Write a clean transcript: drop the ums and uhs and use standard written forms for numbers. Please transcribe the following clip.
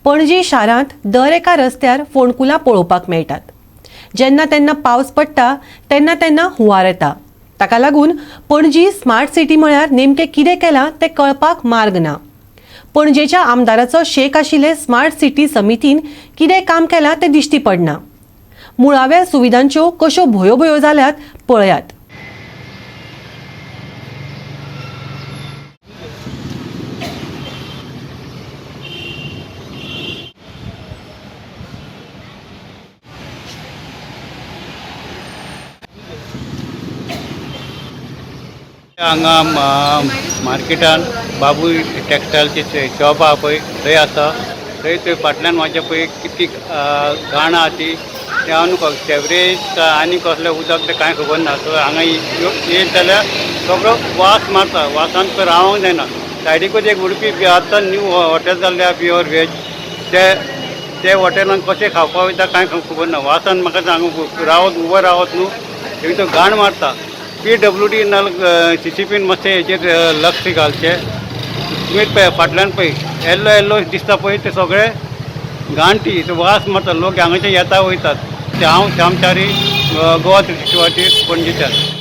पणजी शारांत दर एका रस्त्यार फोणकुलां पळोवपाक मेळटात. जेन्ना तेन्ना पावस पडटा तेन्ना तेन्ना हुंवार येता. ताका लागून पणजी स्मार्ट सिटी म्हळ्यार नेमकें कितें केलां तें कळपाक मार्ग ना. पणजेच्या आमदाराचो शेक आशिल्ले स्मार्ट सिटी समितीन कितें काम केलां तें दिश्टी पडना. मुळाव्या सुविधांच्यो कश्यो भंयो भंयो जाल्यात पळयात. हांगा मार्केटान बाबू टेक्सटायलचे शॉप आहा पळय थंय आसा. थंय फाटल्यान म्हाज्या पळय कितकी घाण आहा ती हांव न्हू सेवरेज काय आनी कसलें उदक तें कांय खबर ना. सो हांगा येत जाल्यार सगळो वास मारता. वासान तुका रावंक जायना. सायडीकूच एक उडपी आतां न्यू हॉटेल जाल्लें आहा प्युअर वेज. ते हॉटेलान कशें खावपाक वयता कांय खबर ना. वासान म्हाका सांग रावत उबो रावत न्हू थंय तो घाण मारता. PWD नाल्यार CCPन मातशें हेचेर लक्ष घालचें. तुमी पळय फाटल्यान पळय येल्लो येल्लो दिसता पळय ते सगळें घाण ती वास मारता. लोक हांगाचे येता वयतात. हांव श्यामचारी गोवा 360 पणजेच्यान.